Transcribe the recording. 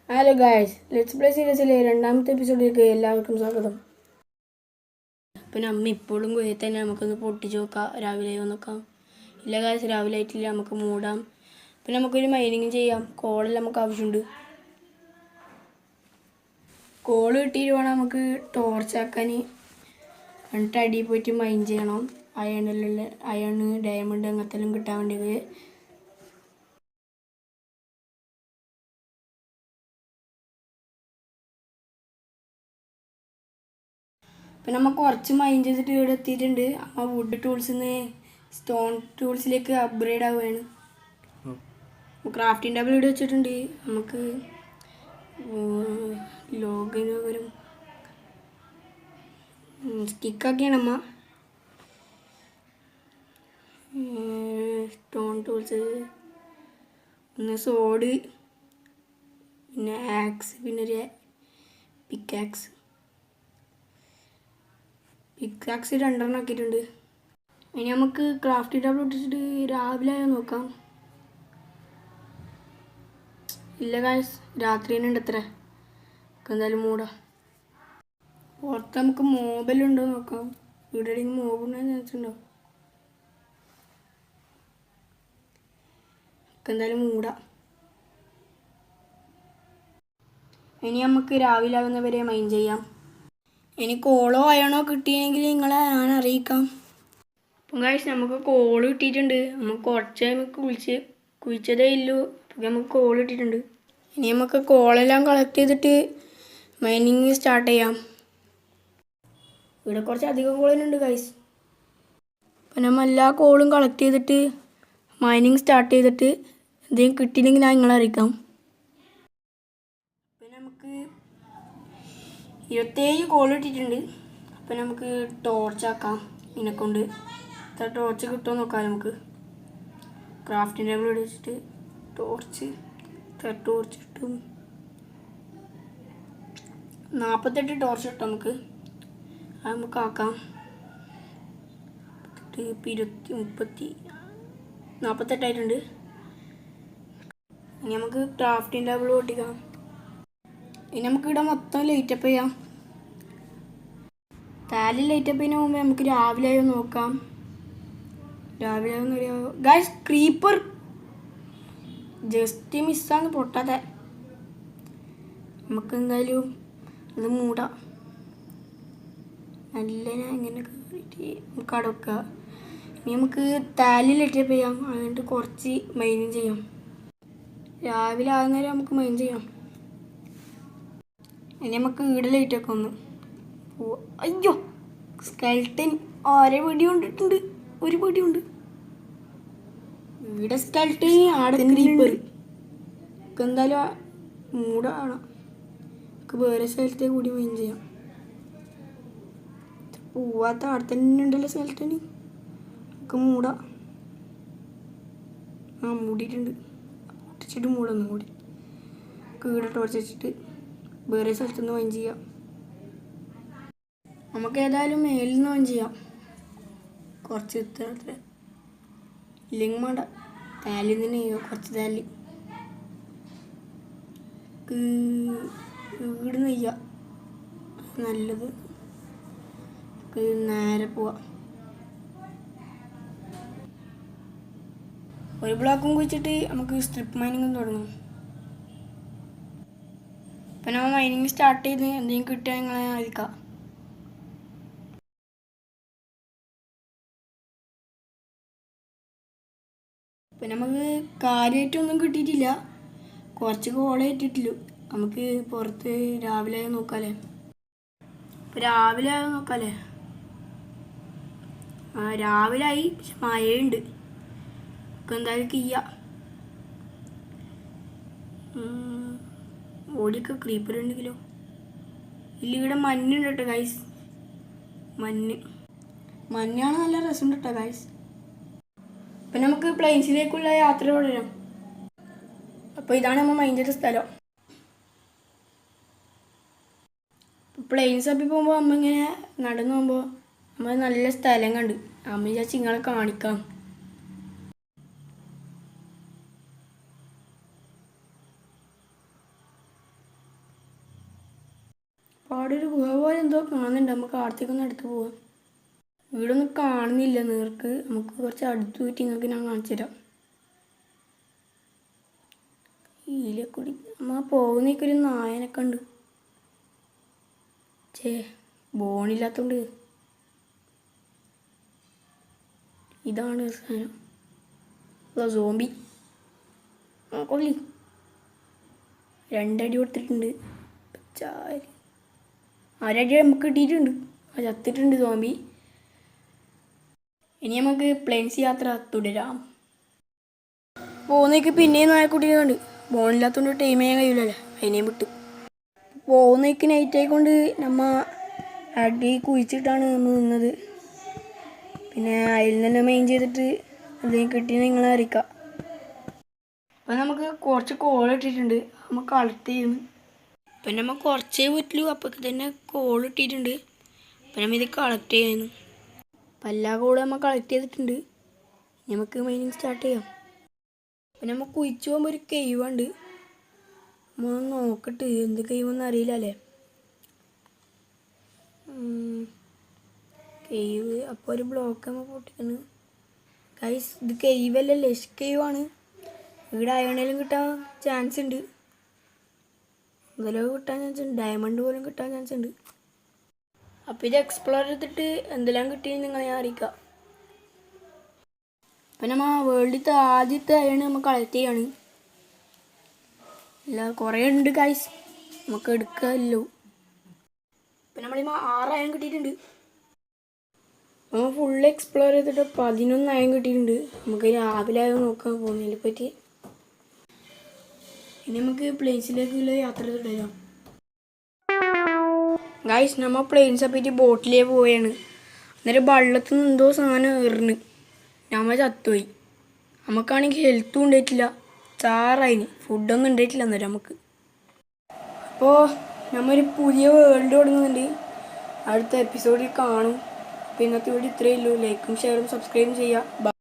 Hello guys, let's play സീരീസിലെ രണ്ടാമത്തെ എപ്പിസോഡിലേക്ക് എല്ലാവർക്കും സ്വാഗതം. പിന്നെ അമ്മ ഇപ്പോഴും കുഴിയിൽ തന്നെ, നമുക്കൊന്ന് പൊട്ടിച്ച് നോക്കാം. രാവിലെ നോക്കാം. ഇല്ല ഗായ്സ്, രാവിലെ ആയിട്ടില്ല, നമുക്ക് മൂടാം. പിന്നെ നമുക്കൊരു മൈനിങ് ചെയ്യാം. കോളെല്ലാം നമുക്ക് ആവശ്യമുണ്ട്. കോള് കിട്ടിയിട്ട് വേണം നമുക്ക് ടോർച്ചാക്കാൻ. എന്നിട്ട് അടിയിൽ പോയിട്ട് മൈൻ ചെയ്യണം. അയൺ, ഡയമണ്ട് അങ്ങനത്തെ എല്ലാം കിട്ടാൻ വേണ്ടിയത്. പിന്നെ നമുക്ക് കുറച്ച് മൈൻ ചെയ്തിട്ട് ഇവിടെ എത്തിയിട്ടുണ്ട്. അമ്മ വുഡ് ടൂൾസിൽ നിന്ന് സ്റ്റോൺ ടൂൾസിലേക്ക് അപ്ഗ്രേഡ് ആവുകയാണ്. ക്രാഫ്റ്റിംഗ് ടേബിൾ ഇവിടെ വെച്ചിട്ടുണ്ട്. നമുക്ക് ലോഗിന് പകരം സ്റ്റിക്കൊക്കെയാണ് അമ്മ. സ്റ്റോൺ ടൂൾസ്, പിന്നെ സോഡ്, പിന്നെ ആക്സ്, പിന്നെ ഒരു പിക്കാക്സ് രണ്ടെണ്ണം ആക്കിയിട്ടുണ്ട്. ഇനി നമുക്ക് ക്രാഫ്റ്റ് ടേബിൾ ഇട്ടിട്ട് രാവിലെ നോക്കാം. ഇല്ല ഗായ്സ്, രാത്രി തന്നെ ഉണ്ട് അത്ര. എന്തായാലും മൂടാം. പുറത്ത് നമുക്ക് മോബെല്ലുണ്ടോ നോക്കാം. ഇവിടെ എവിടെയെങ്കിലും മോബുണ്ടെന്ന് വെച്ചിട്ടുണ്ടാവും. എന്തായാലും മൂടാം. ഇനി നമുക്ക് രാവിലെ ആകുന്നവരെ മൈൻ ചെയ്യാം. ഇനി കോളോ അയണോ കിട്ടിയെങ്കിൽ നിങ്ങളെ ഞാൻ അറിയിക്കാം. അപ്പം ഗായ്സ്, നമുക്ക് കോള് കിട്ടിയിട്ടുണ്ട്. നമുക്ക് കുറച്ച് നമുക്ക് കുഴിച്ചതേ ഇല്ലൂ. അപ്പം നമുക്ക് കോൾ കിട്ടിയിട്ടുണ്ട്. ഇനി നമുക്ക് കോളെല്ലാം കളക്ട് ചെയ്തിട്ട് മൈനിങ് സ്റ്റാർട്ട് ചെയ്യാം. ഇവിടെ കുറച്ച് അധികം കോളുണ്ട് ഗായ്സ്. അപ്പം നമ്മൾ എല്ലാ കോളും കളക്ട് ചെയ്തിട്ട് മൈനിങ് സ്റ്റാർട്ട് ചെയ്തിട്ട് എന്തെങ്കിലും കിട്ടിയില്ലെങ്കിൽ ഞാൻ നിങ്ങളെ അറിയിക്കാം. അപ്പം നമുക്ക് 27 കോൾ കിട്ടിയിട്ടുണ്ട്. അപ്പം നമുക്ക് ടോർച്ചാക്കാം. ഇതിനെക്കൊണ്ട് എത്ര ടോർച്ച് കിട്ടുമോ നോക്കാം. നമുക്ക് ക്രാഫ്റ്റിംഗ് ടേബിൾ വെച്ചിട്ട് ടോർച്ച് കിട്ടും. 48 ടോർച്ച് കിട്ടും നമുക്ക്. അത് നമുക്ക് ആക്കാം. 48 ആയിട്ടുണ്ട്. ഇനി നമുക്ക് ക്രാഫ്റ്റിംഗ് ടേബിൾ പൊട്ടിക്കാം. ഇനി നമുക്ക് ഇവിടെ മൊത്തം ലൈറ്റപ്പ് ചെയ്യാം. താലി ലൈറ്റപ്പ് ചെയ്യുന്ന മുമ്പ് നമുക്ക് രാവിലെ നോക്കാം. രാവിലെ ഗൈസ്, ക്രീപ്പർ ജസ്റ്റ് മിസ്സാന്ന് പൊട്ടാതെ. നമുക്ക് എന്തായാലും അത് മൂടാം. നല്ല ഇങ്ങനെ കയറിയിട്ട് നമുക്ക് അടക്കുക. ഇനി നമുക്ക് താലി ലൈറ്റപ്പ് ചെയ്യാം. എന്നിട്ട് കുറച്ച് മൈനിങ് ചെയ്യാം. രാവിലെ ആകുന്നേരം നമുക്ക് മൈൻ ചെയ്യാം. ഇനി നമുക്ക് ഈടെ ലൈറ്റൊക്കെ ഒന്ന് അയ്യോ, സ്കെൽട്ടൻ ആരെ വെടി കൊണ്ടിട്ടുണ്ട്. ഒരു വെടിയുണ്ട് ഇവിടെ. സ്കെൽട്ടൻ ആടെ ക്രീപ്പർ. എന്തായാലും മൂടാണ്. നമുക്ക് വേറെ സ്ഥലത്തെ കൂടി മൈൻ ചെയ്യാം. പോവാത്ത അവിടെ തന്നെ ഉണ്ടല്ലോ സ്കെൽട്ടന്. നമുക്ക് മൂടാം. മൂടിയിട്ടുണ്ട്. പൊട്ടിച്ചിട്ട് മൂടൊന്നും കൂടി കീടെ ടോർച്ച് വെച്ചിട്ട് വേറെ സ്ഥലത്തുനിന്ന് മൈൻ ചെയ്യാം. നമുക്ക് ഏതായാലും മേലിൽ നിന്ന് മൈൻ ചെയ്യാം. കുറച്ച് ഇത്ര ഇല്ലെങ്കിൽ വേണ്ട. താലി തന്നെ ചെയ്യോ. കുറച്ച് താലി വീട് നെയ്യാം. നല്ലത്. നേരെ പോവാം. ഒരു ബ്ലോക്കും കുഴിച്ചിട്ട് നമുക്ക് സ്ട്രിപ്പ് മൈനിങ് തുടങ്ങും. അപ്പം നമ്മൾ മൈനിങ് സ്റ്റാർട്ട് ചെയ്ത് എന്തെങ്കിലും കിട്ടിയാൽ നിങ്ങളെ അറിയിക്കാം. അപ്പം നമുക്ക് കാര്യമായിട്ടൊന്നും കിട്ടിയിട്ടില്ല. കുറച്ച് കോളേ ഇട്ടിട്ടില്ലു. നമുക്ക് പുറത്ത് രാവിലെ നോക്കാമല്ലേ. ഇപ്പം രാവിലെ നോക്കാമല്ലേ. രാവിലെ ആയി, പക്ഷെ മഴയുണ്ട്. നമുക്ക് എന്തായാലും ചെയ്യാം. ഓടിയൊക്കെ ക്രീപ്പർ ഉണ്ടെങ്കിലോ. ഇല്ല, ഇവിടെ മഞ്ഞുണ്ട് കേട്ടോ ഗൈസ്. മഞ്ഞാണ് നല്ല രസമുണ്ട് കേട്ടോ ഗൈസ്. അപ്പം നമുക്ക് പ്ലെയിൻസിലേക്കുള്ള യാത്ര തുടരാം. അപ്പോൾ ഇതാണ് നമ്മൾ മൈൻ ചെയ്ത സ്ഥലം. പ്ലെയിൻസ് തപ്പി പോകുമ്പോൾ അമ്മ ഇങ്ങനെ നടന്നു പോകുമ്പോൾ നമ്മൾ നല്ല സ്ഥലം കണ്ട് അമ്മ വിചാരിച്ച് നിങ്ങളെ കാണിക്കാം. അവിടെ ഒരു ഗുഹ പോലെ എന്തോ കാണുന്നുണ്ട്. നമുക്ക് അടുത്തേക്കൊന്ന് അടുത്ത് പോവാം. വീടൊന്നും കാണുന്നില്ല നേർക്ക്. നമുക്ക് കുറച്ച് അടുത്ത് പോയിട്ട് നിങ്ങൾക്ക് ഞാൻ കാണിച്ചു തരാം. ഈലക്കൂടി നമ്മൾ പോകുന്നേക്കൊരു നായനൊക്കെ ഉണ്ട്. ബോണില്ലാത്തോണ്ട് ഇതാണ് സാധനം. സോംബി കൊള്ളി 2 അടി കൊടുത്തിട്ടുണ്ട്. ഒരടി നമുക്ക് കിട്ടിയിട്ടുണ്ട്. അത് ചത്തിട്ടുണ്ട് സോംബി. ഇനി നമുക്ക് പ്ലെയിൻസ് യാത്ര തുടരാം. പോകുന്നേക്ക് പിന്നെയും നായക്കുട്ടികളുണ്ട്. ബോണില്ലാത്തതുകൊണ്ട് ടൈം ചെയ്യാൻ കഴിയില്ലല്ലേ, അതിനെയും വിട്ട്. പോകുന്നേക്ക് നൈറ്റ് ആയിക്കൊണ്ട് നമ്മ അടി കുഴിച്ചിട്ടാണ് നമ്മൾ നിന്നത്. പിന്നെ അതിൽ തന്നെ മെയിൻ ചെയ്തിട്ട് എന്തെങ്കിലും കിട്ടിയെന്ന് നിങ്ങളെ അറിയിക്കാം. അപ്പം നമുക്ക് കുറച്ച് കോൾ ഇട്ടിട്ടുണ്ട്. നമ്മൾ കളക്ട് ചെയ്യുന്നു. അപ്പം നമ്മൾ കുറച്ചേ പറ്റുള്ളൂ. അപ്പോഴേക്ക് തന്നെ കോൾ ഇട്ടിട്ടുണ്ട്. അപ്പം നമ്മൾ ഇത് കളക്ട് ചെയ്യുന്നു. അപ്പം എല്ലാ കോളും നമ്മൾ കളക്ട് ചെയ്തിട്ടുണ്ട്. നമുക്ക് മൈനിങ് സ്റ്റാർട്ട് ചെയ്യാം. അപ്പം നമ്മൾ കുഴിച്ച് പോകുമ്പോൾ ഒരു കെയ്വുണ്ട്. നമ്മൾ നോക്കട്ടെ എന്ത് കെയ്വെന്ന് അറിയില്ല അല്ലേ. കെയ്വ് അപ്പോൾ ഒരു ബ്ലോക്ക് നമ്മൾ പൊട്ടിക്കുന്നു. ഗൈസ് ഇത് കെയ്വല്ല, ലഷ് കെയ്വാണ്. ഇവിടെ അയണേലും കിട്ടാൻ ചാൻസ് ഉണ്ട്. എന്തെല്ലാം കിട്ടാൻ ചാൻസ് ഉണ്ട്. ഡയമണ്ട് പോലും കിട്ടാൻ ചാൻസ് ഉണ്ട്. അപ്പോൾ ഇത് എക്സ്പ്ലോർ ചെയ്തിട്ട് എന്തെല്ലാം കിട്ടിയെന്ന് നിങ്ങളെ ഞാൻ അറിയിക്കാം. അപ്പം നമ്മൾ വേൾഡിലത്തെ ആദ്യത്തെ അയണ് നമ്മൾ കളക്ട് ചെയ്യാണ്. അല്ല കുറേ ഉണ്ട് ഗൈസ്, നമുക്ക് എടുക്കാമല്ലോ. അപ്പം നമ്മളിപ്പോൾ 6 അയൺ കിട്ടിയിട്ടുണ്ട്. നമ്മൾ ഫുള്ള് എക്സ്പ്ലോർ ചെയ്തിട്ട് 11 അയൺ കിട്ടിയിട്ടുണ്ട്. നമുക്ക് രാവിലെ ആയത് നോക്കാൻ പോകുന്നതിനെ പറ്റി. ഇനി നമുക്ക് പ്ലെയിൻസിലേക്കുള്ള യാത്ര തുടരാം. ഗൈസ് നമ്മൾ പ്ലെയിൻസെ പറ്റി ബോട്ടിലേ പോവുകയാണ്. അന്നേരം വെള്ളത്തിൽ നിന്ന് എന്തോ സാധനം എറിഞ്ഞ് നമ്മൾ ചത്തുപോയി. നമുക്കാണെങ്കിൽ ഹെൽത്തും ഉണ്ടായിട്ടില്ല. ചാറായിന് ഫുഡൊന്നും ഉണ്ടായിട്ടില്ല അന്നേരം നമുക്ക്. അപ്പോൾ നമ്മൊരു പുതിയ വേൾഡ് തുടങ്ങുന്നുണ്ട്. അടുത്ത എപ്പിസോഡിൽ കാണും. അപ്പോൾ ഇന്നത്തെ വീഡിയോ ഇത്രയേ ഉള്ളൂ. ലൈക്കും ഷെയറും സബ്സ്ക്രൈബും ചെയ്യുക.